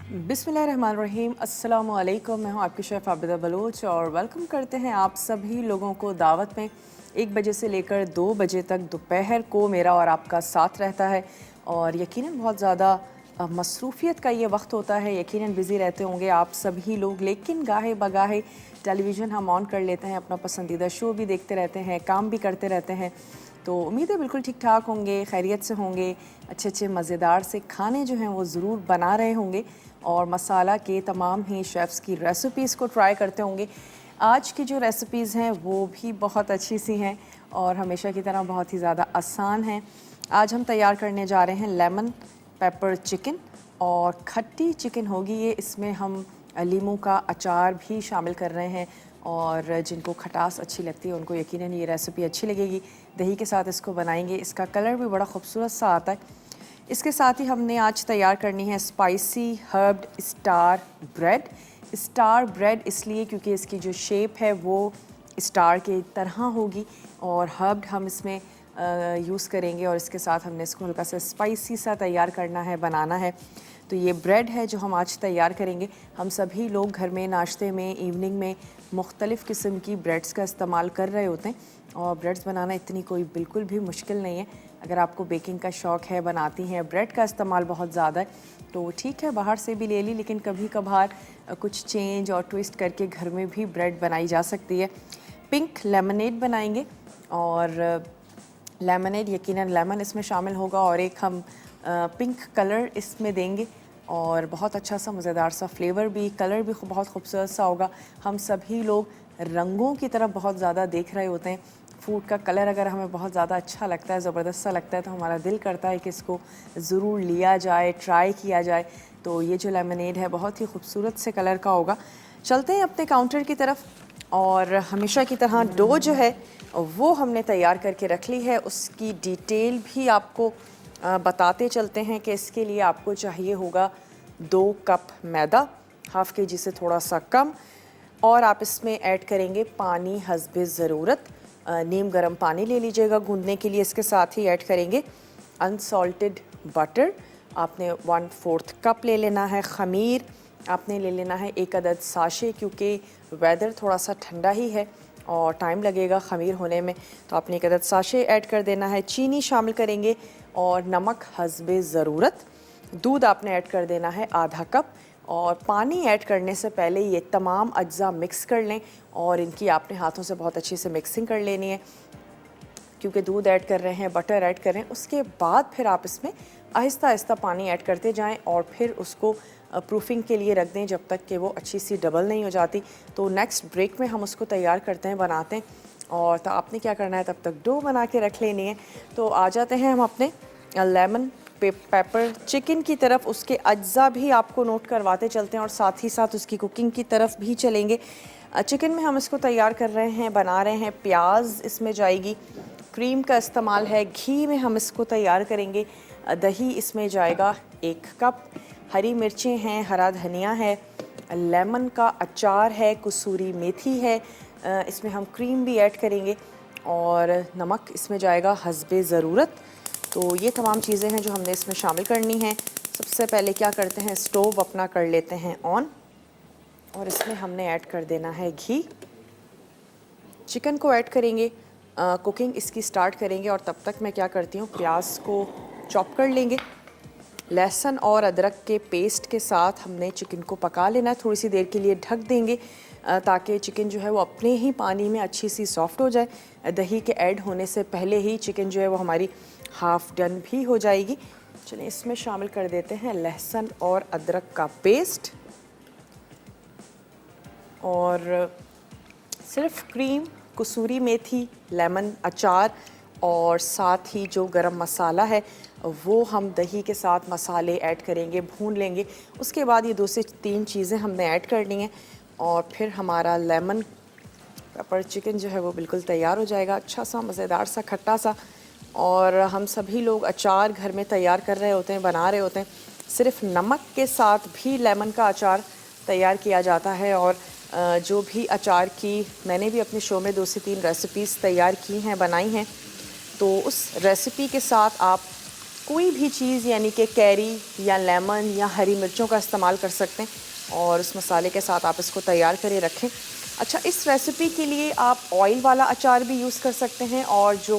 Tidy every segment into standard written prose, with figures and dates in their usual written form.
बिस्मिल्लाहिर्रहमानिर्रहीम, अस्सलामु अलैकुम। मैं हूँ आपकी शेफ़ आबिदा बलोच और वेलकम करते हैं आप सभी लोगों को दावत में। 1 बजे से लेकर 2 बजे तक दोपहर को मेरा और आपका साथ रहता है और यकीनन बहुत ज़्यादा मसरूफ़ियत का ये वक्त होता है। यकीनन बिज़ी रहते होंगे आप सभी लोग, लेकिन गाहे बगाहे टेलीविज़न हम ऑन कर लेते हैं, अपना पसंदीदा शो भी देखते रहते हैं, काम भी करते रहते हैं। तो उम्मीद है बिल्कुल ठीक ठाक होंगे, खैरियत से होंगे, अच्छे अच्छे मज़ेदार से खाने जो हैं वो ज़रूर बना रहे होंगे और मसाला के तमाम ही शेफ़्स की रेसिपीज़ को ट्राई करते होंगे। आज की जो रेसिपीज़ हैं वो भी बहुत अच्छी सी हैं और हमेशा की तरह बहुत ही ज़्यादा आसान हैं। आज हम तैयार करने जा रहे हैं लेमन पेपर चिकन और खट्टी चिकन होगी ये। इसमें हम लीमू का अचार भी शामिल कर रहे हैं और जिनको खटास अच्छी लगती है उनको यकीनन ये रेसिपी अच्छी लगेगी। दही के साथ इसको बनाएंगे, इसका कलर भी बड़ा खूबसूरत सा आता है। इसके साथ ही हमने आज तैयार करनी है spicy herbed star bread. Star bread इसलिए क्योंकि इसकी जो शेप है वो स्टार के तरह होगी और हर्ब्ड हम इसमें यूज़ करेंगे और इसके साथ हमने इसको हल्का सा स्पाइसी सा तैयार करना है, बनाना है। तो ये ब्रेड है जो हम आज तैयार करेंगे। हम सभी लोग घर में नाश्ते में, इवनिंग में मुख्तलिफ़ किस्म की ब्रेड्स का इस्तेमाल कर रहे होते हैं और ब्रेड्स बनाना इतनी कोई बिल्कुल भी मुश्किल नहीं है। अगर आपको बेकिंग का शौक़ है, बनाती हैं, ब्रेड का इस्तेमाल बहुत ज़्यादा है तो ठीक है, बाहर से भी ले ली, लेकिन कभी कभार कुछ चेंज और ट्विस्ट करके घर में भी ब्रेड बनाई जा सकती है। पिंक लेमनेड बनाएंगे और लेमनेड यकीनन लेमन इसमें शामिल होगा और एक हम पिंक कलर इसमें देंगे और बहुत अच्छा सा मज़ेदार सा फ्लेवर भी, कलर भी बहुत खूबसूरत सा होगा। हम सभी लोग रंगों की तरफ बहुत ज़्यादा देख रहे होते हैं। फूड का कलर अगर हमें बहुत ज़्यादा अच्छा लगता है, ज़बरदस्त सा लगता है तो हमारा दिल करता है कि इसको ज़रूर लिया जाए, ट्राई किया जाए। तो ये जो लेमनेड है बहुत ही खूबसूरत से कलर का होगा। चलते हैं अपने काउंटर की तरफ और हमेशा की तरह डो जो है वो हमने तैयार करके रख ली है। उसकी डिटेल भी आपको बताते चलते हैं कि इसके लिए आपको चाहिए होगा 2 कप मैदा, हाफ़ केजी से थोड़ा सा कम, और आप इसमें ऐड करेंगे पानी हस्बे ज़रूरत। नीम गर्म पानी ले लीजिएगा गूंदने के लिए। इसके साथ ही ऐड करेंगे अनसॉल्टेड बटर। आपने 1/4 कप ले लेना है। ख़मीर आपने ले लेना है 1 अदद साशे, क्योंकि वेदर थोड़ा सा ठंडा ही है और टाइम लगेगा ख़मीर होने में, तो आपने 1 अदद साशे ऐड कर देना है। चीनी शामिल करेंगे और नमक हस्बे ज़रूरत। दूध आपने ऐड कर देना है आधा कप और पानी ऐड करने से पहले ये तमाम अज्जा मिक्स कर लें और इनकी आपने हाथों से बहुत अच्छी से मिक्सिंग कर लेनी है, क्योंकि दूध ऐड कर रहे हैं, बटर ऐड कर रहे हैं। उसके बाद फिर आप इसमें आहिस्ता आहिस्ता पानी ऐड करते जाएं और फिर उसको प्रूफिंग के लिए रख दें जब तक कि वो अच्छी सी डबल नहीं हो जाती। तो नेक्स्ट ब्रेक में हम उसको तैयार करते हैं, बनाते हैं। और तो आपने क्या करना है, तब तक डो बना के रख लेनी है। तो आ जाते हैं हम अपने लेमन पेपर चिकन की तरफ। उसके अज्जा भी आपको नोट करवाते चलते हैं और साथ ही साथ उसकी कुकिंग की तरफ भी चलेंगे। चिकन में हम इसको तैयार कर रहे हैं, बना रहे हैं। प्याज इसमें जाएगी, क्रीम का इस्तेमाल है, घी में हम इसको तैयार करेंगे। दही इसमें जाएगा 1 कप, हरी मिर्चें हैं, हरा धनिया है, लेमन का अचार है, कसूरी मेथी है, इसमें हम क्रीम भी ऐड करेंगे और नमक इसमें जाएगा हस्बे ज़रूरत। तो ये तमाम चीज़ें हैं जो हमने इसमें शामिल करनी हैं। सबसे पहले क्या करते हैं, स्टोव अपना कर लेते हैं ऑन और इसमें हमने ऐड कर देना है घी। चिकन को ऐड करेंगे, कुकिंग इसकी स्टार्ट करेंगे और तब तक मैं क्या करती हूँ, प्याज को चॉप कर लेंगे। लहसुन और अदरक के पेस्ट के साथ हमने चिकन को पका लेना है। थोड़ी सी देर के लिए ढक देंगे ताकि चिकन जो है वो अपने ही पानी में अच्छी सी सॉफ्ट हो जाए। दही के ऐड होने से पहले ही चिकन जो है वो हमारी हाफ़ डन भी हो जाएगी। चलिए इसमें शामिल कर देते हैं लहसुन और अदरक का पेस्ट और सिर्फ क्रीम, कसूरी मेथी, लेमन अचार और साथ ही जो गरम मसाला है वो हम दही के साथ मसाले ऐड करेंगे, भून लेंगे। उसके बाद ये 2 से 3 चीज़ें हमने ऐड करनी हैं और फिर हमारा लेमन पेपर चिकन जो है वो बिल्कुल तैयार हो जाएगा। अच्छा सा, मज़ेदार सा, खट्टा सा। और हम सभी लोग अचार घर में तैयार कर रहे होते हैं, बना रहे होते हैं। सिर्फ नमक के साथ भी लेमन का अचार तैयार किया जाता है और जो भी अचार की मैंने भी अपने शो में 2 से 3 रेसिपीज़ तैयार की हैं, बनाई हैं। तो उस रेसिपी के साथ आप कोई भी चीज़ यानी कि कैरी या लेमन या हरी मिर्चों का इस्तेमाल कर सकते हैं और उस मसाले के साथ आप इसको तैयार करके रखें। अच्छा, इस रेसिपी के लिए आप ऑयल वाला अचार भी यूज़ कर सकते हैं और जो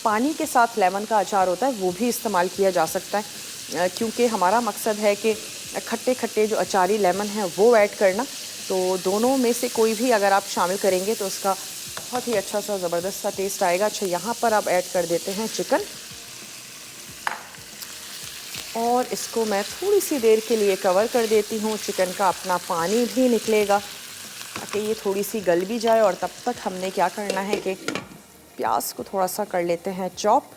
पानी के साथ लेमन का अचार होता है वो भी इस्तेमाल किया जा सकता है, क्योंकि हमारा मकसद है कि खट्टे खट्टे जो अचारी लेमन है वो ऐड करना। तो दोनों में से कोई भी अगर आप शामिल करेंगे तो उसका बहुत ही अच्छा सा ज़बरदस्त सा टेस्ट आएगा। अच्छा, यहाँ पर आप ऐड कर देते हैं चिकन और इसको मैं थोड़ी सी देर के लिए कवर कर देती हूँ। चिकन का अपना पानी भी निकलेगा ताकि ये थोड़ी सी गल भी जाए। और तब तक हमने क्या करना है कि प्याज को थोड़ा सा कर लेते हैं चॉप।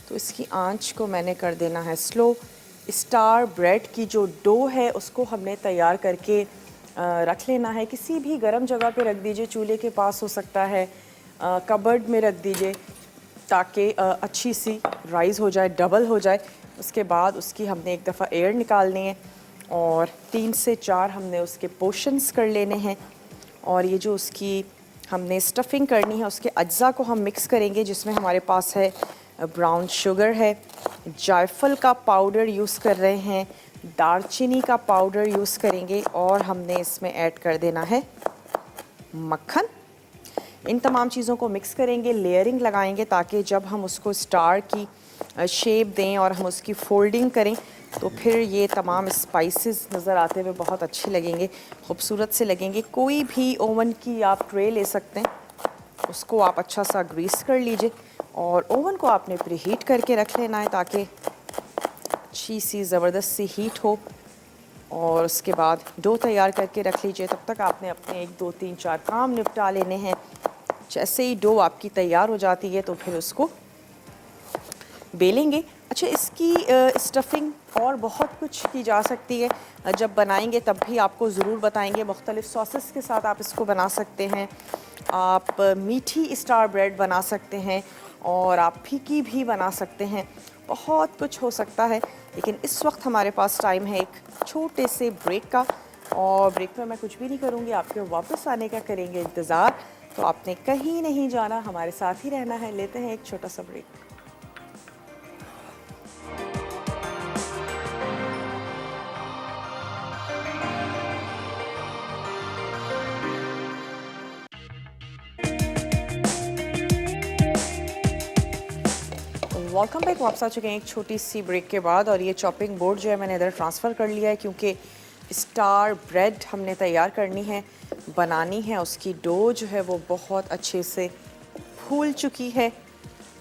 तो इसकी आंच को मैंने कर देना है स्लो। स्टार ब्रेड की जो डो है उसको हमने तैयार करके रख लेना है। किसी भी गर्म जगह पे रख दीजिए, चूल्हे के पास हो सकता है, कबर्ड में रख दीजिए ताकि अच्छी सी राइज़ हो जाए, डबल हो जाए। उसके बाद उसकी हमने एक दफ़ा एयर निकालनी है और 3 से 4 हमने उसके पोर्शंस कर लेने हैं। और ये जो उसकी हमने स्टफिंग करनी है उसके अज्जा को हम मिक्स करेंगे, जिसमें हमारे पास है ब्राउन शुगर है, जायफल का पाउडर यूज़ कर रहे हैं, दालचीनी का पाउडर यूज़ करेंगे और हमने इसमें ऐड कर देना है मक्खन। इन तमाम चीज़ों को मिक्स करेंगे, लेयरिंग लगाएंगे ताकि जब हम उसको स्टार की शेप दें और हम उसकी फोल्डिंग करें तो फिर ये तमाम स्पाइसेस नज़र आते हुए बहुत अच्छे लगेंगे, खूबसूरत से लगेंगे। कोई भी ओवन की आप ट्रे ले सकते हैं, उसको आप अच्छा सा ग्रीस कर लीजिए और ओवन को आपने प्रीहीट करके रख लेना है ताकि अच्छी सी ज़बरदस्त सी हीट हो। और उसके बाद डो तैयार करके रख लीजिए। तब तक आपने अपने 1 2 3 4 काम निपटा लेने हैं। जैसे ही डो आपकी तैयार हो जाती है तो फिर उसको बेलेंगे। अच्छा, इसकी स्टफिंग और बहुत कुछ की जा सकती है, जब बनाएंगे तब भी आपको ज़रूर बताएंगे। मुख्तलिफ़ सॉसेस के साथ आप इसको बना सकते हैं। आप मीठी स्टार ब्रेड बना सकते हैं और आप फीकी भी बना सकते हैं, बहुत कुछ हो सकता है। लेकिन इस वक्त हमारे पास टाइम है एक छोटे से ब्रेक का, और ब्रेक में मैं कुछ भी नहीं करूँगी, आपके वापस आने का करेंगे इंतज़ार। तो आपने कहीं नहीं जाना, हमारे साथ ही रहना है। लेते हैं एक छोटा सा ब्रेक। Welcome back. वापस आ चुके हैं एक छोटी सी ब्रेक के बाद। और ये चॉपिंग बोर्ड जो है मैंने इधर ट्रांसफ़र कर लिया है क्योंकि स्टार ब्रेड हमने तैयार करनी है, बनानी है। उसकी डो जो है वो बहुत अच्छे से फूल चुकी है,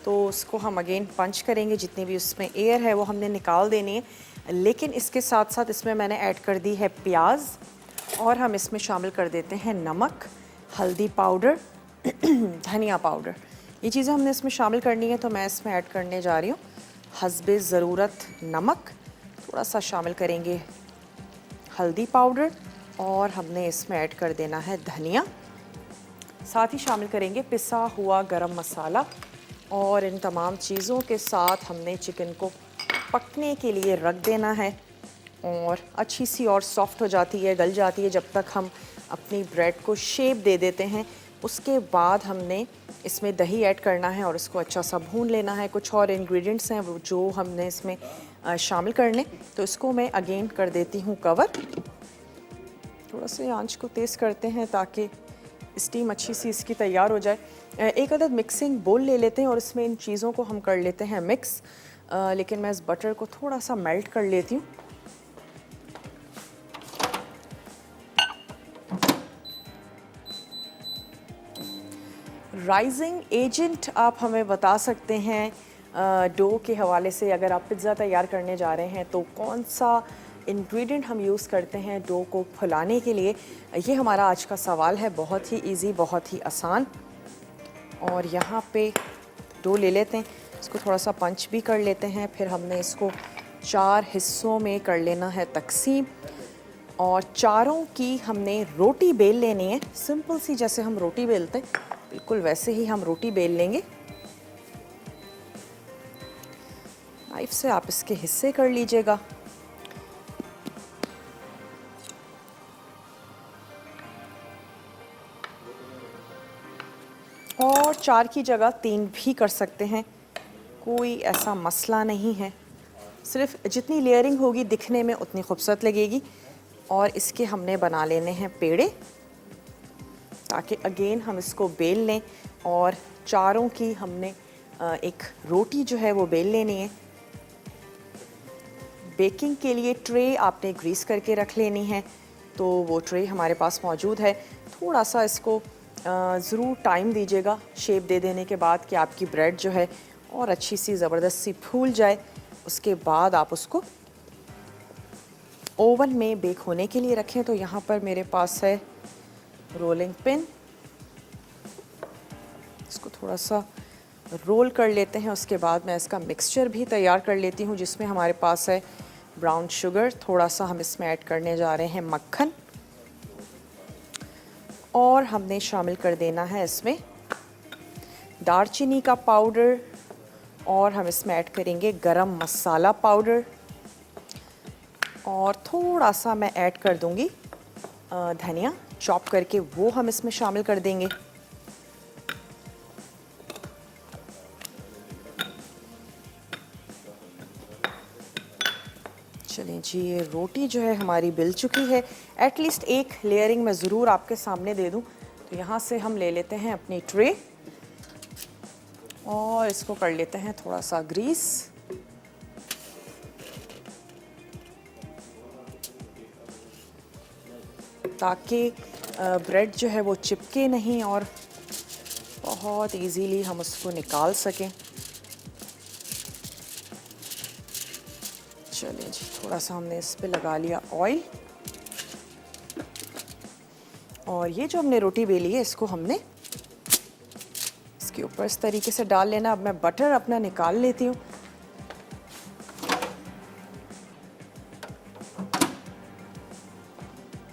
तो उसको हम अगेन पंच करेंगे। जितनी भी उसमें एयर है वो हमने निकाल देनी है। लेकिन इसके साथ साथ इसमें मैंने ऐड कर दी है प्याज और हम इसमें शामिल कर देते हैं नमक, हल्दी पाउडर, धनिया पाउडर। ये चीज़ें हमने इसमें शामिल करनी है। तो मैं इसमें ऐड करने जा रही हूँ हस्बे ज़रूरत नमक, थोड़ा सा शामिल करेंगे हल्दी पाउडर और हमने इसमें ऐड कर देना है धनिया। साथ ही शामिल करेंगे पिसा हुआ गरम मसाला। और इन तमाम चीज़ों के साथ हमने चिकन को पकने के लिए रख देना है और अच्छी सी और सॉफ्ट हो जाती है, गल जाती है, जब तक हम अपनी ब्रेड को शेप दे देते हैं। उसके बाद हमने इसमें दही ऐड करना है और इसको अच्छा सा भून लेना है। कुछ और इंग्रेडिएंट्स हैं वो जो हमने इसमें शामिल करने, तो इसको मैं अगेन कर देती हूँ कवर। थोड़ा सा आंच को तेज़ करते हैं ताकि स्टीम अच्छी सी इसकी तैयार हो जाए। एक अदद मिक्सिंग बोल ले लेते हैं और इसमें इन चीज़ों को हम कर लेते हैं मिक्स। लेकिन मैं इस बटर को थोड़ा सा मेल्ट कर लेती हूँ। राइजिंग एजेंट आप हमें बता सकते हैं डो के हवाले से, अगर आप पिज़्ज़ा तैयार करने जा रहे हैं तो कौन सा इंग्रेडिएंट हम यूज़ करते हैं डो को फुलाने के लिए? ये हमारा आज का सवाल है। बहुत ही इजी, बहुत ही आसान। और यहाँ पे डो ले लेते हैं, इसको थोड़ा सा पंच भी कर लेते हैं। फिर हमने इसको 4 हिस्सों में कर लेना है तकसीम और चारों की हमने रोटी बेल लेनी है। सिंपल सी जैसे हम रोटी बेलते हैं बिल्कुल वैसे ही हम रोटी बेल लेंगे। नाइफ से आप इसके हिस्से कर लीजिएगा। और 4 की जगह 3 भी कर सकते हैं। कोई ऐसा मसला नहीं है, सिर्फ जितनी लेयरिंग होगी दिखने में उतनी खूबसूरत लगेगी। और इसके हमने बना लेने हैं पेड़े, ताकि अगेन हम इसको बेल लें और चारों की हमने एक रोटी जो है वो बेल लेनी है। बेकिंग के लिए ट्रे आपने ग्रीस करके रख लेनी है, तो वो ट्रे हमारे पास मौजूद है। थोड़ा सा इसको ज़रूर टाइम दीजिएगा शेप दे देने के बाद कि आपकी ब्रेड जो है और अच्छी सी ज़बरदस्त सी फूल जाए। उसके बाद आप उसको ओवन में बेक होने के लिए रखें। तो यहाँ पर मेरे पास है रोलिंग पिन, इसको थोड़ा सा रोल कर लेते हैं। उसके बाद मैं इसका मिक्सचर भी तैयार कर लेती हूँ, जिसमें हमारे पास है ब्राउन शुगर, थोड़ा सा हम इसमें ऐड करने जा रहे हैं मक्खन, और हमने शामिल कर देना है इसमें दालचीनी का पाउडर, और हम इसमें ऐड करेंगे गरम मसाला पाउडर, और थोड़ा सा मैं ऐड कर दूंगी धनिया चॉप करके, वो हम इसमें शामिल कर देंगे। चलें जी, ये रोटी जो है हमारी बिल चुकी है। एटलीस्ट एक लेयरिंग मैं ज़रूर आपके सामने दे दूं। तो यहाँ से हम ले लेते हैं अपनी ट्रे और इसको कर लेते हैं थोड़ा सा ग्रीस। ताकि ब्रेड जो है वो चिपके नहीं और बहुत इजीली हम उसको निकाल सकें। चलिए जी, थोड़ा सा हमने इस पे लगा लिया ऑयल, और ये जो हमने रोटी बेली है इसको हमने इसके ऊपर इस तरीके से डाल लेना। अब मैं बटर अपना निकाल लेती हूँ।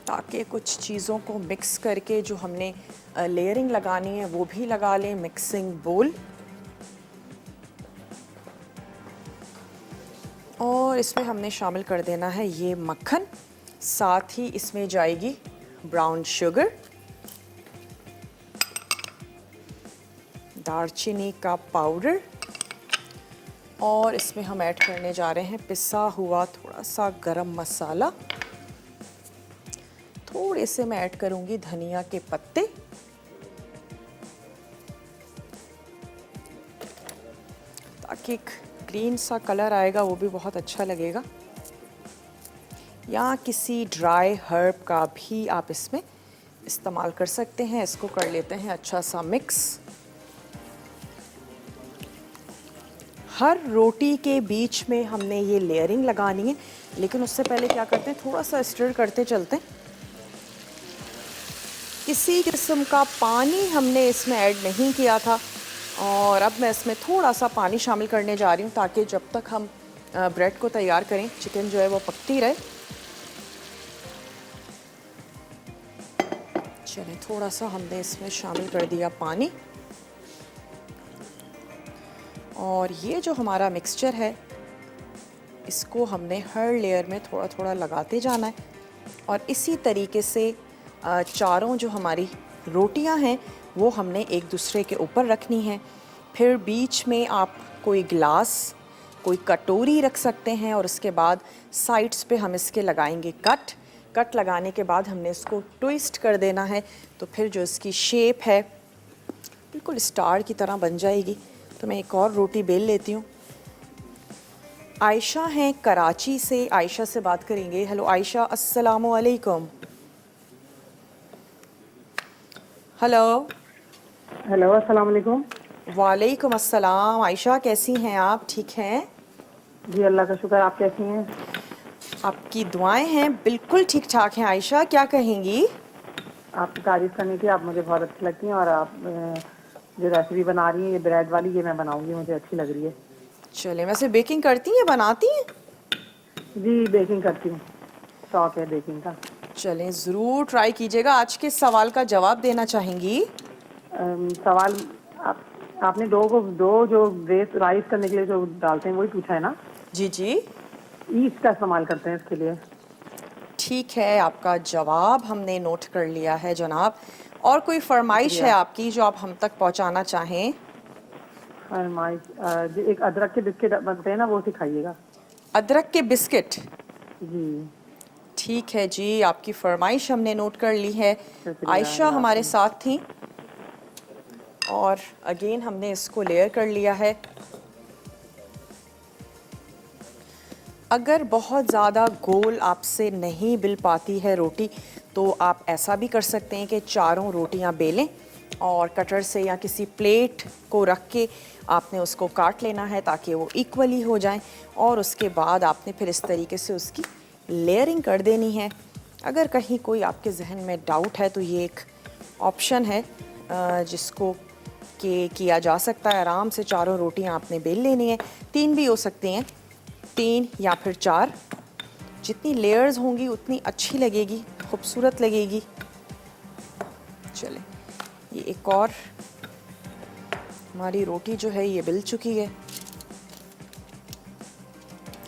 ताकि कुछ चीज़ों को मिक्स करके जो हमने लेयरिंग लगानी है वो भी लगा लें। मिक्सिंग बोल, और इसमें हमने शामिल कर देना है ये मक्खन, साथ ही इसमें जाएगी ब्राउन शुगर, दालचीनी का पाउडर, और इसमें हम ऐड करने जा रहे हैं पिसा हुआ थोड़ा सा गरम मसाला। थोड़े से मैं ऐड करूंगी धनिया के पत्ते, ताकि एक ग्रीन सा कलर आएगा, वो भी बहुत अच्छा लगेगा। या किसी ड्राई हर्ब का भी आप इसमें इस्तेमाल कर सकते हैं। इसको कर लेते हैं अच्छा सा मिक्स। हर रोटी के बीच में हमने ये लेयरिंग लगानी है, लेकिन उससे पहले क्या करते हैं, थोड़ा सा स्टर करते चलते हैं। किसी किस्म का पानी हमने इसमें ऐड नहीं किया था, और अब मैं इसमें थोड़ा सा पानी शामिल करने जा रही हूँ, ताकि जब तक हम ब्रेड को तैयार करें चिकन जो है वो पकती रहे। चलिए, थोड़ा सा हमने इसमें शामिल कर दिया पानी, और ये जो हमारा मिक्सचर है इसको हमने हर लेयर में थोड़ा थोड़ा लगाते जाना है। और इसी तरीके से चारों जो हमारी रोटियां हैं वो हमने एक दूसरे के ऊपर रखनी है। फिर बीच में आप कोई ग्लास, कोई कटोरी रख सकते हैं, और उसके बाद साइड्स पे हम इसके लगाएंगे कट लगाने के बाद हमने इसको ट्विस्ट कर देना है। तो फिर जो इसकी शेप है बिल्कुल स्टार की तरह बन जाएगी। तो मैं एक और रोटी बेल लेती हूँ। आयशा हैं कराची से, आयशा से बात करेंगे। हेलो आयशा, अस्सलामु अलैकुम। हेलो हेलो, अस्सलाम वालेकुम। वालेकुम अस्सलाम। आयशा कैसी हैं आप, ठीक हैं? जी अल्लाह का शुक्र, आप कैसी हैं? आपकी दुआएं हैं, बिल्कुल ठीक ठाक हैं। आयशा क्या कहेंगी? आपकी तारीफ करनी थी, आप मुझे बहुत अच्छी लगती हैं, और आप जो रेसिपी बना रही हैं ये ब्रेड वाली, ये मैं बनाऊंगी, मुझे अच्छी लग रही है। चलें, वैसे बेकिंग करती हैं, बनाती हैं? जी बेकिंग करती हूँ, शौक है बेकिंग का। चलें, ज़रूर ट्राई कीजिएगा। आज के सवाल का जवाब देना चाहेंगी? सवाल आपने दो जो राइस करने के लिए जो डालते हैं वही पूछा है ना? जी जी, ईस्ट का इस्तेमाल करते हैं इसके लिए। ठीक है, आपका जवाब हमने नोट कर लिया है जनाब। और कोई फरमाइश है आपकी जो आप हम तक पहुंचाना चाहें? फरमाइश जो एक अदरक के बिस्किट बनते हैं ना, वो सिखाइएगा। अदरक के बिस्किट। जी। ठीक है जी, आपकी फरमाइश हमने नोट कर ली है। शुक्रिया, आयशा अल्लाह हमारे हाफ़िज़। साथ थी और अगेन हमने इसको लेयर कर लिया है। अगर बहुत ज़्यादा गोल आपसे नहीं बिल पाती है रोटी, तो आप ऐसा भी कर सकते हैं कि चारों रोटियां बेलें और कटर से या किसी प्लेट को रख के आपने उसको काट लेना है ताकि वो इक्वली हो जाएं, और उसके बाद आपने फिर इस तरीके से उसकी लेयरिंग कर देनी है। अगर कहीं कोई आपके जहन में डाउट है तो ये एक ऑप्शन है जिसको कि किया जा सकता है। आराम से चारों रोटियां आपने बेल लेनी है, 3 भी हो सकती हैं, 3 या फिर 4। जितनी लेयर्स होंगी उतनी अच्छी लगेगी, खूबसूरत लगेगी। चले, ये एक और हमारी रोटी जो है ये बिल चुकी है।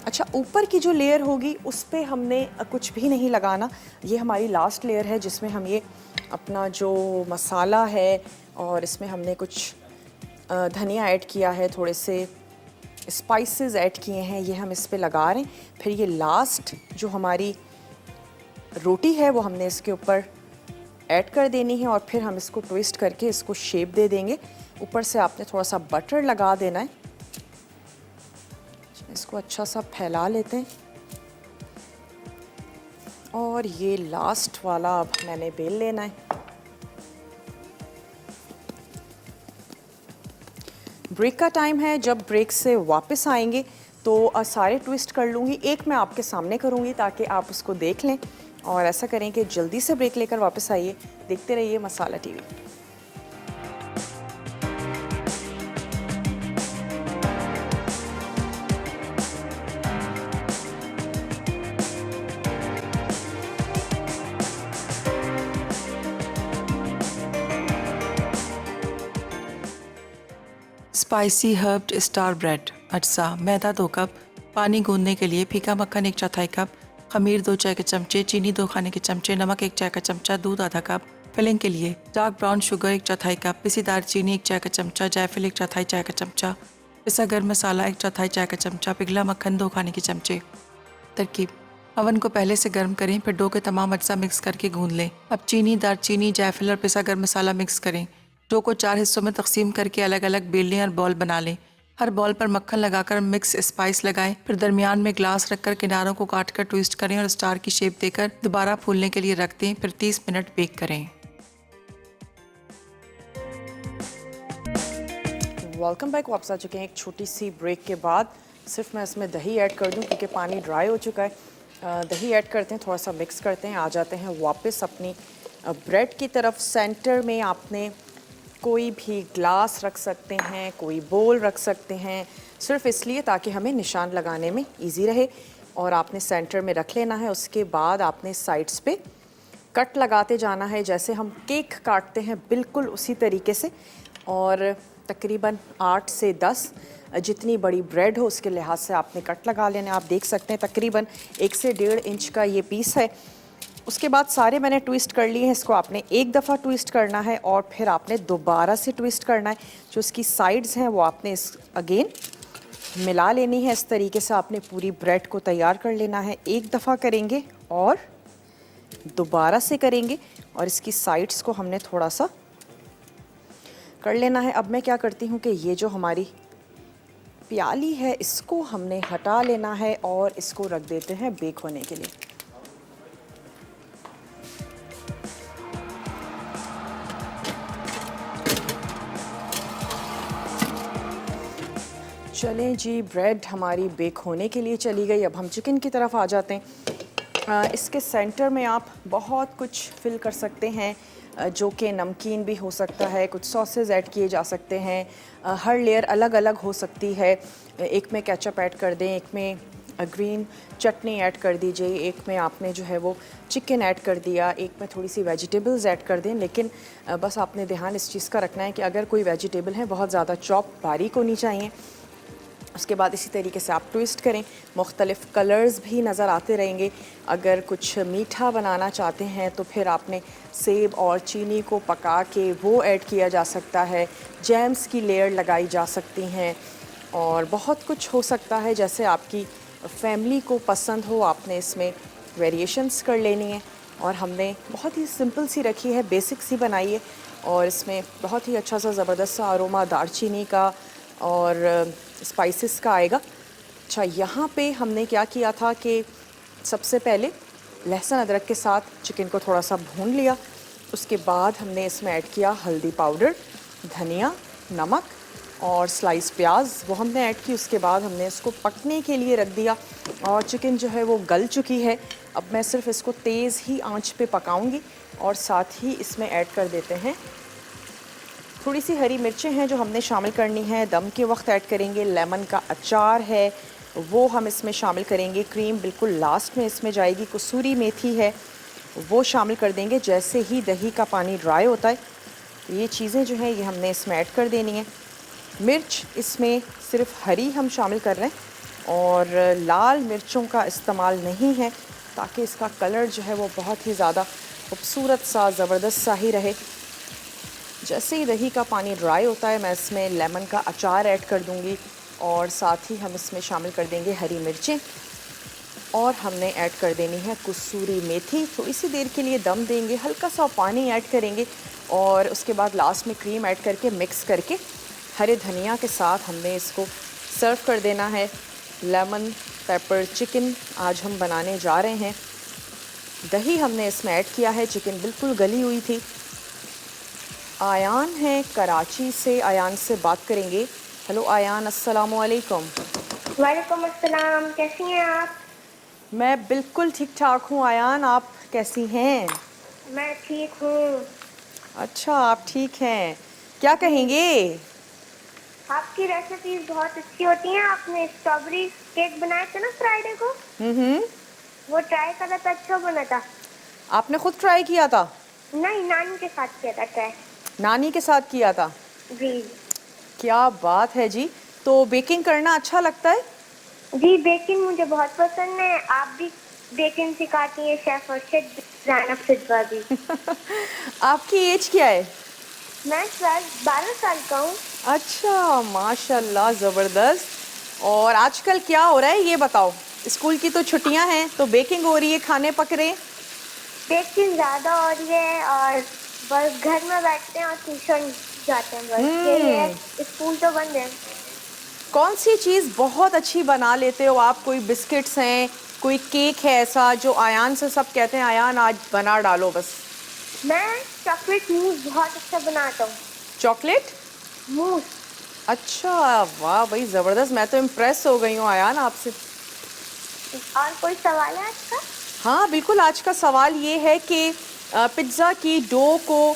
अच्छा, ऊपर की जो लेयर होगी उस पे हमने कुछ भी नहीं लगाना। ये हमारी लास्ट लेयर है जिसमें हम ये अपना जो मसाला है और इसमें हमने कुछ धनिया ऐड किया है, थोड़े से स्पाइसेस ऐड किए हैं, ये हम इस पे लगा रहे हैं। फिर ये लास्ट जो हमारी रोटी है वो हमने इसके ऊपर ऐड कर देनी है और फिर हम इसको ट्विस्ट करके इसको शेप दे देंगे। ऊपर से आपने थोड़ा सा बटर लगा देना है। इसको अच्छा सा फैला लेते हैं और ये लास्ट वाला अब मैंने बेल लेना है। ब्रेक का टाइम है, जब ब्रेक से वापस आएंगे तो सारे ट्विस्ट कर लूँगी। एक मैं आपके सामने करूँगी ताकि आप उसको देख लें, और ऐसा करें कि जल्दी से ब्रेक लेकर वापस आइए। देखते रहिए Masala TV. Spicy herbed star bread. अज्जा: मैदा 2 कप, पानी गूंदने के लिए फीका मक्खन 1 चौथाई कप, खमीर 2 चाय के चमचे, चीनी 2 खाने के चमचे, नमक 1 चाय का चमचा, दूध आधा कप। फिलिंग के लिए डार्क ब्राउन शुगर 1 चौथाई कप, पिसी दालचीनी 1 चाय का चमचा, जायफल 1 चौथाई चाय का चमचा, पिसा गर्म मसाला 1 चौथाई चाय का चमचा, पिघला मक्खन 2 खाने के चमचे। तरकीब: अवन को पहले से गर्म करें, फिर डो के तमाम अज्जा मिक्स करके गूंद लें। अब चीनी, दालचीनी, जायफल और पिसा गर्म मसाला मिक्स करें। डो को 4 हिस्सों में तकसीम करके अलग अलग बेल लें और बॉल बना लें। हर बॉल पर मक्खन लगाकर मिक्स स्पाइस लगाएं, फिर दरमियान में ग्लास रखकर किनारों को काटकर ट्विस्ट करें और स्टार की शेप देकर दोबारा फूलने के लिए रख दें, फिर 30 मिनट बेक करें। Welcome back. वापस आ चुके हैं एक छोटी सी ब्रेक के बाद। सिर्फ मैं इसमें दही ऐड कर दूं क्योंकि पानी ड्राई हो चुका है। दही ऐड करते हैं, थोड़ा सा मिक्स करते हैं, आ जाते हैं वापस अपनी ब्रेड की तरफ। सेंटर में आपने कोई भी ग्लास रख सकते हैं, कोई बोल रख सकते हैं, सिर्फ इसलिए ताकि हमें निशान लगाने में इजी रहे। और आपने सेंटर में रख लेना है। उसके बाद आपने साइड्स पे कट लगाते जाना है, जैसे हम केक काटते हैं बिल्कुल उसी तरीके से। और तकरीबन 8 से 10 जितनी बड़ी ब्रेड हो उसके लिहाज से आपने कट लगा लेने। आप देख सकते हैं तकरीबन 1 से 1.5 इंच का ये पीस है। उसके बाद सारे मैंने ट्विस्ट कर लिए हैं। इसको आपने एक दफ़ा ट्विस्ट करना है और फिर आपने दोबारा से ट्विस्ट करना है। जो इसकी साइड्स हैं वो आपने इस अगेन मिला लेनी है। इस तरीके से आपने पूरी ब्रेड को तैयार कर लेना है। एक दफ़ा करेंगे और दोबारा से करेंगे और इसकी साइड्स को हमने थोड़ा सा कर लेना है। अब मैं क्या करती हूँ कि ये जो हमारी प्याली है इसको हमने हटा लेना है और इसको रख देते हैं बेक होने के लिए। चलें जी, ब्रेड हमारी बेक होने के लिए चली गई। अब हम चिकन की तरफ आ जाते हैं। इसके सेंटर में आप बहुत कुछ फिल कर सकते हैं, जो कि नमकीन भी हो सकता है, कुछ सॉसेज ऐड किए जा सकते हैं। हर लेयर अलग अलग हो सकती है। एक में केचप ऐड कर दें, एक में ग्रीन चटनी ऐड कर दीजिए, एक में आपने जो है वो चिकन ऐड कर दिया, एक में थोड़ी सी वेजिटेबल्स ऐड कर दें। लेकिन बस आपने ध्यान इस चीज़ का रखना है कि अगर कोई वेजिटेबल है बहुत ज़्यादा चॉप बारीक होनी चाहिए। उसके बाद इसी तरीके से आप ट्विस्ट करें, मुख्तलिफ़ कलर्स भी नज़र आते रहेंगे। अगर कुछ मीठा बनाना चाहते हैं तो फिर आपने सेब और चीनी को पका के वो ऐड किया जा सकता है, जैम्स की लेयर लगाई जा सकती हैं और बहुत कुछ हो सकता है जैसे आपकी फैमिली को पसंद हो, आपने इसमें वेरिएशंस कर लेनी है। और हमने बहुत ही सिंपल सी रखी है, बेसिक सी बनाई है और इसमें बहुत ही अच्छा सा ज़बरदस्त सा अरोमा दालचीनी का और स्पाइसेस का आएगा। अच्छा, यहाँ पे हमने क्या किया था कि सबसे पहले लहसुन अदरक के साथ चिकन को थोड़ा सा भून लिया, उसके बाद हमने इसमें ऐड किया हल्दी पाउडर, धनिया, नमक और स्लाइस प्याज, वो हमने ऐड की। उसके बाद हमने इसको पकने के लिए रख दिया और चिकन जो है वो गल चुकी है। अब मैं सिर्फ इसको तेज़ ही आंच पे पकाऊंगी और साथ ही इसमें ऐड कर देते हैं थोड़ी सी हरी मिर्चें हैं जो हमने शामिल करनी है, दम के वक्त ऐड करेंगे। लेमन का अचार है वो हम इसमें शामिल करेंगे, क्रीम बिल्कुल लास्ट में इसमें जाएगी। कसूरी मेथी है वो शामिल कर देंगे जैसे ही दही का पानी ड्राई होता है। ये चीज़ें जो हैं ये हमने इसमें ऐड कर देनी है। मिर्च इसमें सिर्फ हरी हम शामिल कर रहे हैं और लाल मिर्चों का इस्तेमाल नहीं है ताकि इसका कलर जो है वो बहुत ही ज़्यादा खूबसूरत सा ज़बरदस्त सा ही रहे। जैसे ही दही का पानी ड्राई होता है मैं इसमें लेमन का अचार ऐड कर दूंगी और साथ ही हम इसमें शामिल कर देंगे हरी मिर्चें और हमने ऐड कर देनी है कसूरी मेथी। थोड़ी सी देर के लिए दम देंगे, हल्का सा पानी ऐड करेंगे और उसके बाद लास्ट में क्रीम ऐड करके मिक्स करके हरे धनिया के साथ हमने इसको सर्व कर देना है। लेमन पेपर चिकन आज हम बनाने जा रहे हैं। दही हमने इसमें ऐड किया है, चिकन बिल्कुल गली हुई थी। आयान है कराची से, आयान से बात करेंगे। हेलो आयान, अस्सलाम वालेकुम। वालेकुम अस्सलाम, कैसी हैं आप? मैं बिल्कुल ठीक ठाक हूँ आयान, आप कैसी हैं? मैं ठीक हूँ। अच्छा, आप ठीक हैं, क्या कहेंगे? आपकी रेसिपीज बहुत अच्छी होती हैं। आपने स्ट्रॉबेरी केक बनाया था ना फ्राइडे को, वो ट्राई करा था, अच्छा बना था। आपने खुद ट्राई किया था? नहीं, नानी के साथ किया था ट्राई। नानी के साथ किया था? जी क्या बात है जी। तो बेकिंग करना अच्छा लगता है? जी, बेकिंग मुझे बहुत पसंद है। आप भी बेकिंग सिखाती हैं, शेफ और शेफ जैनब सिद्दीकी भी। आपकी एज क्या है? मैं 12 साल का हूँ। अच्छा, माशाल्लाह, ज़बरदस्त। और आजकल क्या हो रहा है ये बताओ? स्कूल की तो छुट्टियां हैं तो बेकिंग हो रही है, खाने पक रहे हैं? बेकिंग ज़्यादा हो रही है और बस घर में बैठते हैं और ट्यूशन जाते हैं, बस यही है। स्कूल तो बंद है। कौन सी चीज़ बहुत अच्छी बना लेते हो आप? कोई बिस्किट्स हैं, कोई केक है ऐसा जो आयान से सब कहते हैं आयान आज बना डालो बस? मैं चॉकलेट मूस बहुत अच्छा बनाता हूँ। Chocolate mousse? अच्छा, वाह भाई ज़बरदस्त, मैं तो इम्प्रेस हो गई हूँ आयान आपसे। और कोई सवाल है आपका? हाँ बिल्कुल, आज का सवाल ये है कि पिज़्ज़ा की डो को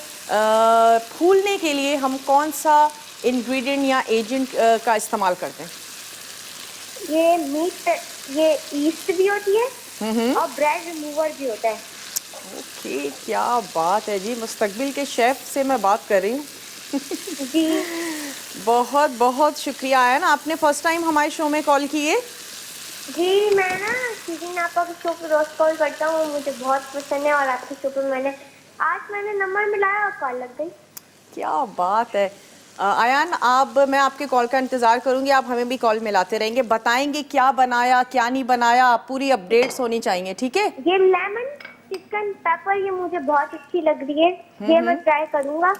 फूलने के लिए हम कौन सा इंग्रेडिएंट या एजेंट का इस्तेमाल करते हैं? ये ईस्ट भी होती है और ब्रेड रिमूवर भी होता है। ओके, क्या बात है जी, मुस्तकबिल के शेफ से मैं बात कर रही हूँ। जी बहुत बहुत शुक्रिया आयन, आपने फर्स्ट टाइम हमारे शो में कॉल किए? जी, मैं ना शिरीन आपा के शो पर रोज कॉल करता हूँ, मुझे बहुत पसंद है और आपके शो पर मैंने नंबर मिलाया और कॉल लग गई। क्या बात है आयान, अब मैं आपके कॉल का इंतज़ार करूंगी, आप हमें भी कॉल मिलाते रहेंगे, बताएंगे क्या बनाया क्या नहीं बनाया, पूरी अपडेट्स होनी चाहिए, ठीक है? ये लेमन चिकन पेपर ये मुझे बहुत अच्छी लग रही है, ये मैं ट्राई करूँगा।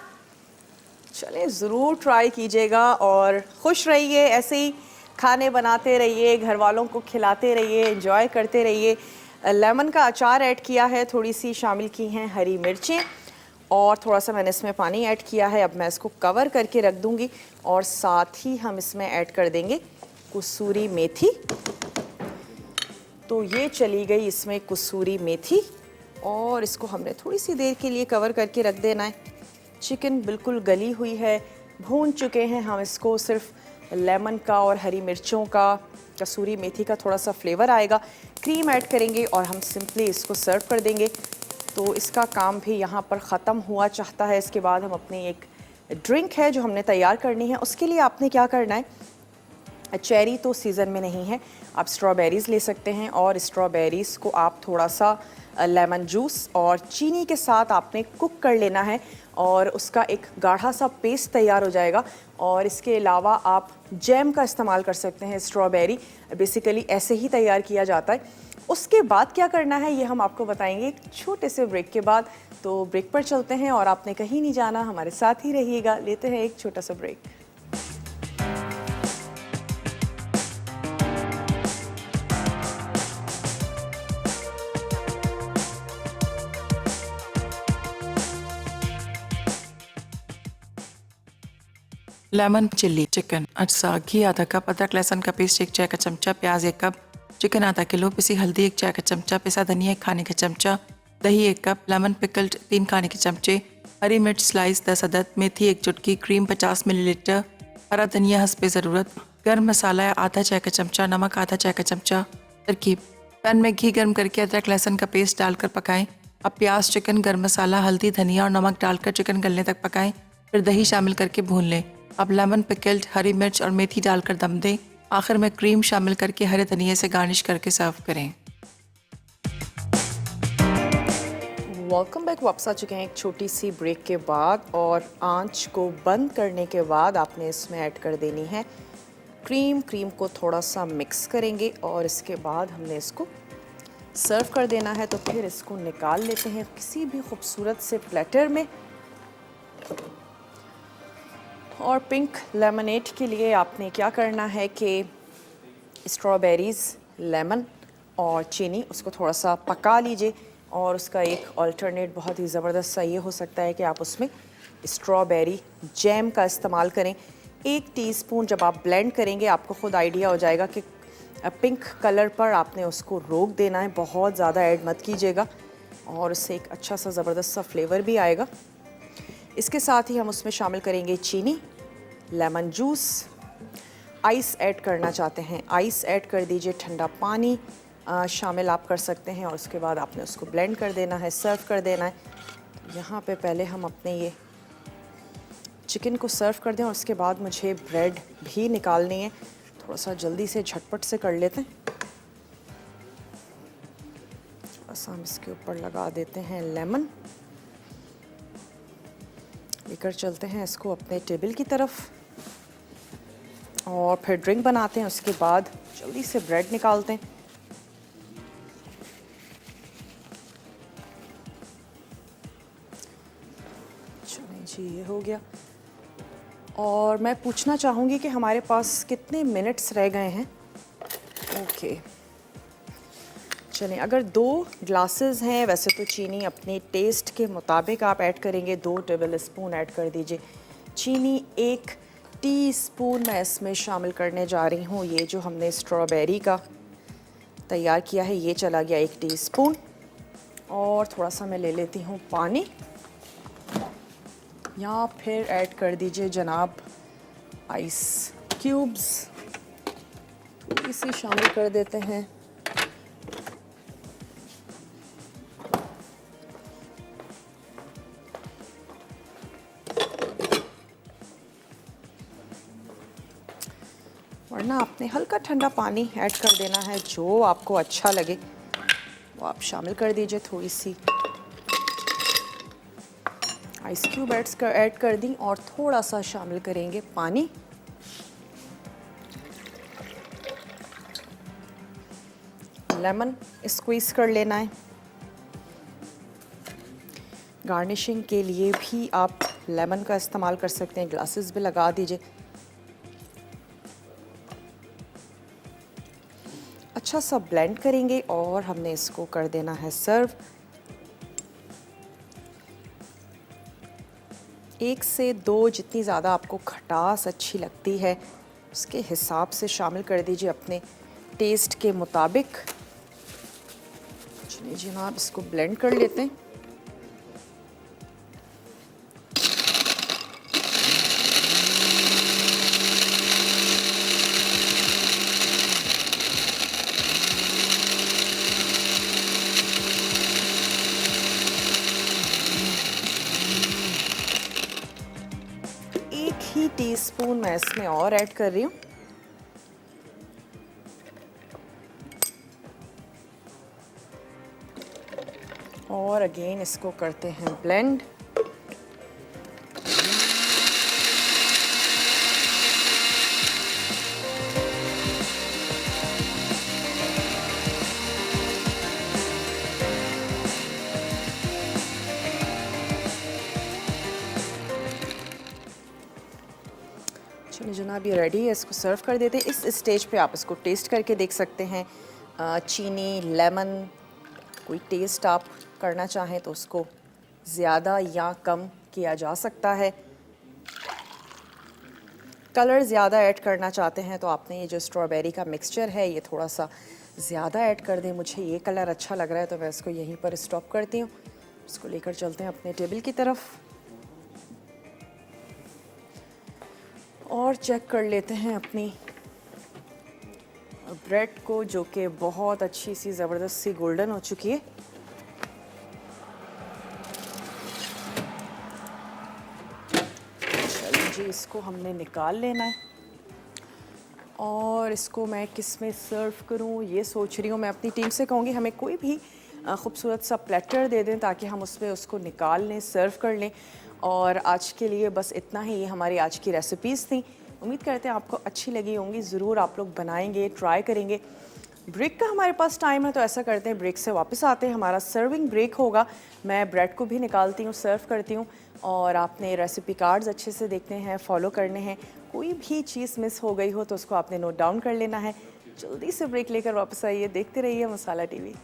चलें, ज़रूर ट्राई कीजिएगा और खुश रहिए, ऐसे ही खाने बनाते रहिए, घर वालों को खिलाते रहिए, एंजॉय करते रहिए। लेमन का अचार ऐड किया है, थोड़ी सी शामिल की हैं हरी मिर्चें और थोड़ा सा मैंने इसमें पानी ऐड किया है। अब मैं इसको कवर करके रख दूंगी और साथ ही हम इसमें ऐड कर देंगे कसूरी मेथी। तो ये चली गई इसमें कसूरी मेथी और इसको हमने थोड़ी सी देर के लिए कवर करके रख देना है। चिकन बिल्कुल गली हुई है, भून चुके हैं हम इसको, सिर्फ लेमन का और हरी मिर्चों का, कसूरी मेथी का थोड़ा सा फ्लेवर आएगा। क्रीम ऐड करेंगे और हम सिंपली इसको सर्व कर देंगे। तो इसका काम भी यहाँ पर ख़त्म हुआ चाहता है। इसके बाद हम अपनी एक ड्रिंक है जो हमने तैयार करनी है, उसके लिए आपने क्या करना है, चेरी तो सीज़न में नहीं है, आप स्ट्रॉबेरीज़ ले सकते हैं और स्ट्रॉबेरीज़ को आप थोड़ा सा लेमन जूस और चीनी के साथ आपने कुक कर लेना है और उसका एक गाढ़ा सा पेस्ट तैयार हो जाएगा। और इसके अलावा आप जैम का इस्तेमाल कर सकते हैं। स्ट्रॉबेरी बेसिकली ऐसे ही तैयार किया जाता है। उसके बाद क्या करना है ये हम आपको बताएंगे एक छोटे से ब्रेक के बाद। तो ब्रेक पर चलते हैं और आपने कहीं नहीं जाना, हमारे साथ ही रहिएगा। लेते हैं एक छोटा सा ब्रेक। लेमन चिल्ली चिकन, अच्छा घी आधा कप, अदरक लहसुन का पेस्ट 1 चाय का चमचा, प्याज 1 कप, चिकन आधा किलो, पिसी हल्दी 1 चाय का चमचा, पिसा धनिया 1 खाने का चमचा, दही 1 कप, लेमन पिकल्ड 3 खाने के चमचे, हरी मिर्च स्लाइस 10 अदद, मेथी 1 चुटकी, क्रीम 50 मिलीलीटर, हरा धनिया हस्बे ज़रूरत, गर्म मसाला आधा चाय का चमचा, नमक आधा चाय का चमचा। तरकीब: पैन में घी गर्म करके अदरक लहसुन का पेस्ट डालकर पकाएं। अब प्याज, चिकन, गर्म मसाला, हल्दी, धनिया और नमक डालकर चिकन गलने तक पकाएं। फिर दही शामिल करके भून लें। अब लेमन पिकल्ड, हरी मिर्च और मेथी डालकर दम दें। आखिर में क्रीम शामिल करके हरे धनिया से गार्निश करके सर्व करें। Welcome back. वापस आ चुके हैं एक छोटी सी ब्रेक के बाद और आंच को बंद करने के बाद आपने इसमें ऐड कर देनी है क्रीम। क्रीम को थोड़ा सा मिक्स करेंगे और इसके बाद हमने इसको सर्व कर देना है। तो फिर इसको निकाल लेते हैं किसी भी खूबसूरत से प्लेटर में। और पिंक लेमनेड के लिए आपने क्या करना है कि स्ट्रॉबेरीज़, लेमन और चीनी उसको थोड़ा सा पका लीजिए। और उसका एक अल्टरनेट बहुत ही ज़बरदस्त सा ये हो सकता है कि आप उसमें स्ट्रॉबेरी जैम का इस्तेमाल करें। 1 टीस्पून जब आप ब्लेंड करेंगे आपको ख़ुद आइडिया हो जाएगा कि पिंक कलर पर आपने उसको रोक देना है, बहुत ज़्यादा ऐड मत कीजिएगा और उससे एक अच्छा सा ज़बरदस्त सा फ्लेवर भी आएगा। इसके साथ ही हम उसमें शामिल करेंगे चीनी, लेमन जूस, आइस ऐड करना चाहते हैं आइस ऐड कर दीजिए, ठंडा पानी शामिल आप कर सकते हैं और उसके बाद आपने उसको ब्लेंड कर देना है, सर्व कर देना है। यहाँ पे पहले हम अपने ये चिकन को सर्व कर दें और उसके बाद मुझे ब्रेड भी निकालनी है। थोड़ा सा जल्दी से झटपट से कर लेते हैं। थोड़ा सा हम इसके ऊपर लगा देते हैं लेमन। लेकर चलते हैं इसको अपने टेबल की तरफ और फिर ड्रिंक बनाते हैं। उसके बाद जल्दी से ब्रेड निकालते हैं। चलिए जी, ये हो गया। और मैं पूछना चाहूँगी कि हमारे पास कितने मिनट्स रह गए हैं। ओके, चलें, अगर 2 ग्लासेस हैं, वैसे तो चीनी अपने टेस्ट के मुताबिक आप ऐड करेंगे, 2 टेबल स्पून ऐड कर दीजिए चीनी। 1 टीस्पून मैं इसमें शामिल करने जा रही हूँ ये जो हमने स्ट्रॉबेरी का तैयार किया है, ये चला गया 1 टीस्पून। और थोड़ा सा मैं ले लेती हूँ पानी, या फिर ऐड कर दीजिए जनाब आइस क्यूब्स, थोड़ी सी शामिल कर देते हैं। वरना आपने हल्का ठंडा पानी ऐड कर देना है, जो आपको अच्छा लगे वो आप शामिल कर दीजिए। थोड़ी सी आइस क्यूब ऐड कर दी और थोड़ा सा शामिल करेंगे पानी। लेमन स्क्वीज कर लेना है। गार्निशिंग के लिए भी आप लेमन का इस्तेमाल कर सकते हैं, ग्लासेस भी लगा दीजिए। अच्छा सा ब्लेंड करेंगे और हमने इसको कर देना है सर्व। 1 से 2 जितनी ज़्यादा आपको खटास अच्छी लगती है उसके हिसाब से शामिल कर दीजिए अपने टेस्ट के मुताबिक। चलिए जनाब, इसको ब्लेंड कर लेते हैं। टीस्पून मैं इसमें और ऐड कर रही हूँ और अगेन इसको करते हैं ब्लेंड। चलिए जनाब ये रेडी है, इसको सर्व कर देते हैं। इस स्टेज पे आप इसको टेस्ट करके देख सकते हैं। चीनी, लेमन, कोई टेस्ट आप करना चाहें तो उसको ज़्यादा या कम किया जा सकता है। कलर ज़्यादा ऐड करना चाहते हैं तो आपने ये जो स्ट्रॉबेरी का मिक्सचर है ये थोड़ा सा ज़्यादा ऐड कर दें। मुझे ये कलर अच्छा लग रहा है तो मैं इसको यहीं पर स्टॉप करती हूँ। इसको लेकर चलते हैं अपने टेबल की तरफ और चेक कर लेते हैं अपनी ब्रेड को, जो कि बहुत अच्छी सी ज़बरदस्त सी गोल्डन हो चुकी है। चलिए जी इसको हमने निकाल लेना है और इसको मैं किस में सर्व करूं ये सोच रही हूँ। मैं अपनी टीम से कहूँगी हमें कोई भी खूबसूरत सा प्लेटर दे दें ताकि हम उसमें उसको निकाल लें, सर्व कर लें। और आज के लिए बस इतना ही, ये हमारी आज की रेसिपीज़ थी। उम्मीद करते हैं आपको अच्छी लगी होंगी। ज़रूर आप लोग बनाएंगे, ट्राई करेंगे। ब्रेक का हमारे पास टाइम है तो ऐसा करते हैं ब्रेक से वापस आते हैं, हमारा सर्विंग ब्रेक होगा। मैं ब्रेड को भी निकालती हूँ, सर्व करती हूँ और आपने रेसिपी कार्ड्स अच्छे से देखने हैं, फॉलो करने हैं। कोई भी चीज़ मिस हो गई हो तो उसको आपने नोट डाउन कर लेना है। जल्दी से ब्रेक लेकर वापस आइए, देखते रहिए मसाला टीवी।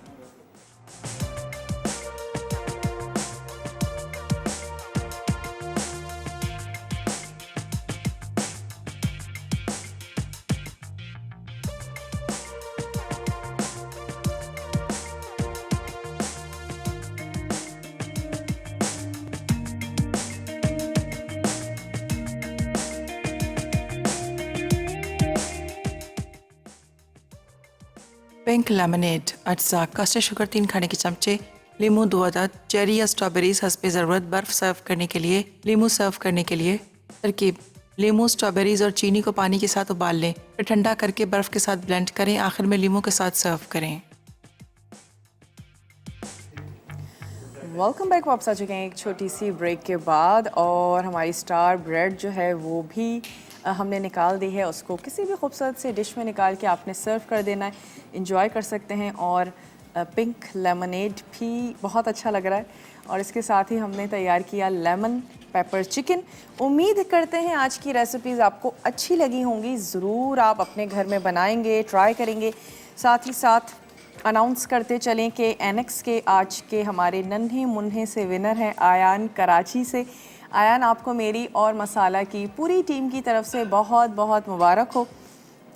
पिंक लेमनेड, अज्जा, कस्टर्ड शुगर 3 खाने के चमचे, लीमू 2 अदद, चेरी या स्ट्रॉबेरीज हस्बे ज़रूरत, बर्फ़ सर्व करने के लिए, लीमू सर्व करने के लिए। तरकीब: लीमू, स्ट्रॉबेरीज और चीनी को पानी के साथ उबाल लें, फिर ठंडा करके बर्फ़ के साथ ब्लेंड करें, आखिर में लीमू के साथ सर्व करें। Welcome back. वापस आ चुके हैं एक छोटी सी ब्रेक के बाद और हमारी स्टार ब्रेड जो है वो भी हमने निकाल दी है। उसको किसी भी खूबसूरत से डिश में निकाल के आपने सर्व कर देना है, इंजॉय कर सकते हैं। और पिंक लेमनेड भी बहुत अच्छा लग रहा है और इसके साथ ही हमने तैयार किया लेमन पेपर चिकन। उम्मीद करते हैं आज की रेसिपीज़ आपको अच्छी लगी होंगी। ज़रूर आप अपने घर में बनाएंगे, ट्राई करेंगे। साथ ही साथ अनाउंस करते चलें कि एनेक्स के आज के हमारे नन्हे मुन्ने से विनर हैं आयान कराची से। आयान, आपको मेरी और मसाला की पूरी टीम की तरफ से बहुत बहुत मुबारक हो।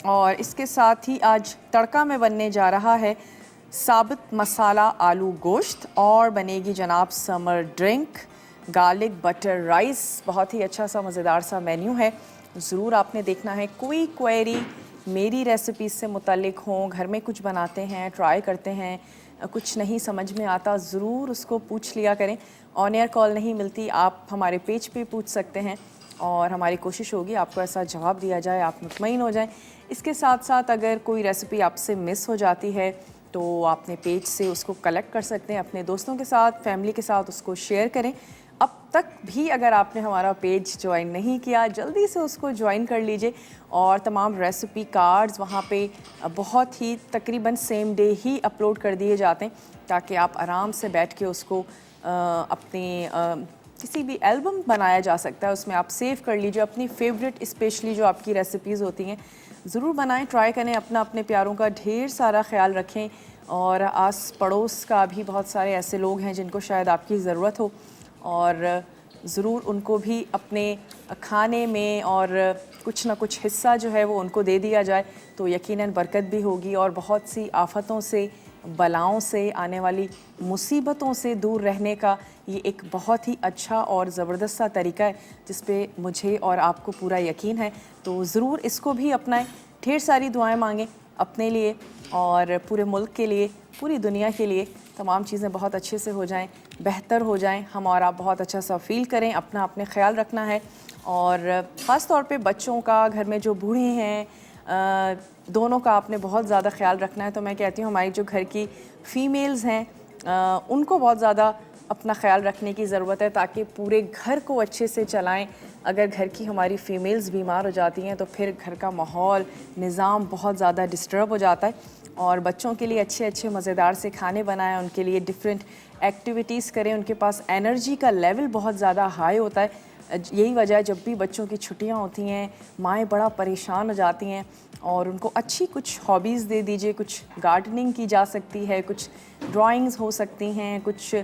और इसके साथ ही आज तड़का में बनने जा रहा है साबुत मसाला आलू गोश्त और बनेगी जनाब summer drink garlic butter rice. बहुत ही अच्छा सा मज़ेदार सा मेन्यू है, ज़रूर आपने देखना है। कोई क्वेरी मेरी रेसिपी से मुतल्लिक हों, घर में कुछ बनाते हैं, ट्राई करते हैं, कुछ नहीं समझ में आता, ज़रूर उसको पूछ लिया करें। ऑन एयर कॉल नहीं मिलती, आप हमारे पेज पे पूछ सकते हैं और हमारी कोशिश होगी आपको ऐसा जवाब दिया जाए, आप मुतमईन हो जाएं। इसके साथ साथ अगर कोई रेसिपी आपसे मिस हो जाती है तो आपने पेज से उसको कलेक्ट कर सकते हैं, अपने दोस्तों के साथ, फैमिली के साथ उसको शेयर करें। अब तक भी अगर आपने हमारा पेज ज्वाइन नहीं किया, जल्दी से उसको ज्वाइन कर लीजिए। और तमाम रेसिपी कार्ड्स वहाँ पे बहुत ही तकरीबन सेम डे ही अपलोड कर दिए जाते हैं ताकि आप आराम से बैठ के उसको अपने किसी भी एल्बम बनाया जा सकता है, उसमें आप सेव कर लीजिए अपनी फेवरेट स्पेशली जो आपकी रेसिपीज़ होती हैं। ज़रूर बनाएं, ट्राई करें, अपने प्यारों का ढेर सारा ख्याल रखें। और आस पड़ोस का भी बहुत सारे ऐसे लोग हैं जिनको शायद आपकी ज़रूरत हो और ज़रूर उनको भी अपने खाने में और कुछ ना कुछ हिस्सा जो है वो उनको दे दिया जाए तो यकीनन बरकत भी होगी और बहुत सी आफतों से, बलाओं से, आने वाली मुसीबतों से दूर रहने का ये एक बहुत ही अच्छा और ज़बरदस्त सा तरीका है जिस पे मुझे और आपको पूरा यकीन है। तो ज़रूर इसको भी अपनाएं। ढेर सारी दुआएं मांगें अपने लिए और पूरे मुल्क के लिए, पूरी दुनिया के लिए। तमाम चीज़ें बहुत अच्छे से हो जाएं, बेहतर हो जाएं, हम और आप बहुत अच्छा सा फील करें। अपने ख्याल रखना है और ख़ास तौर पे बच्चों का, घर में जो बूढ़े हैं, दोनों का आपने बहुत ज़्यादा ख्याल रखना है। तो मैं कहती हूँ हमारी जो घर की फ़ीमेल्स हैं उनको बहुत ज़्यादा अपना ख्याल रखने की ज़रूरत है ताकि पूरे घर को अच्छे से चलाएं। अगर घर की हमारी फ़ीमेल्स बीमार हो जाती हैं तो फिर घर का माहौल, निज़ाम बहुत ज़्यादा डिस्टर्ब हो जाता है। और बच्चों के लिए अच्छे अच्छे मज़ेदार से खाने बनाएं, उनके लिए डिफरेंट एक्टिविटीज़ करें। उनके पास एनर्जी का लेवल बहुत ज़्यादा हाई होता है। यही वजह है जब भी बच्चों की छुट्टियां होती हैं माएँ बड़ा परेशान हो जाती हैं और उनको अच्छी कुछ हॉबीज़ दे दीजिए। कुछ गार्डनिंग की जा सकती है, कुछ ड्राइंग्स हो सकती हैं, कुछ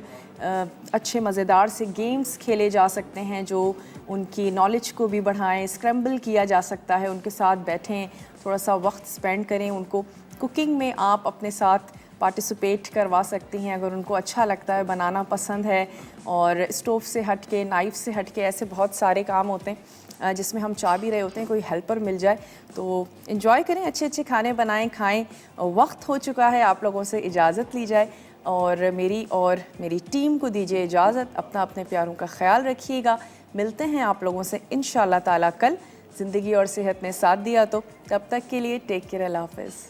अच्छे मज़ेदार से गेम्स खेले जा सकते हैं जो उनकी नॉलेज को भी बढ़ाएं। स्क्रैम्बल किया जा सकता है, उनके साथ बैठें, थोड़ा सा वक्त स्पेंड करें। उनको कुकिंग में आप अपने साथ पार्टिसिपेट करवा सकती हैं अगर उनको अच्छा लगता है, बनाना पसंद है। और स्टोव से हट के, नाइफ़ से हट के ऐसे बहुत सारे काम होते हैं जिसमें हम चाह भी रहे होते हैं कोई हेल्पर मिल जाए। तो एंजॉय करें, अच्छे अच्छे खाने बनाएं, खाएं। वक्त हो चुका है, आप लोगों से इजाज़त ली जाए और मेरी टीम को दीजिए इजाज़त। अपने प्यारों का ख्याल रखिएगा। मिलते हैं आप लोगों से इंशाअल्लाह ताला कल। ज़िंदगी और सेहत ने साथ दिया तो तब तक के लिए टेक केयर, अल्लाह हाफ़िज़।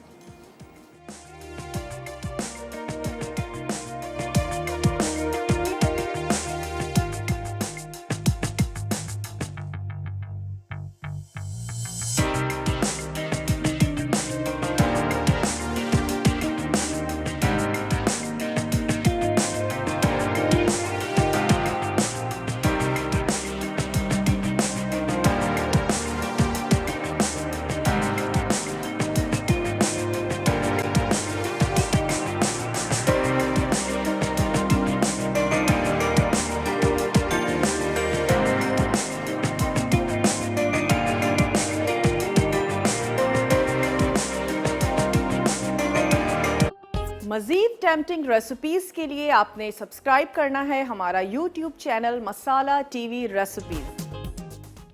मज़ीद टेम्पटिंग रेसिपीज़ के लिए आपने सब्सक्राइब करना है हमारा YouTube चैनल मसाला TV रेसिपीज़।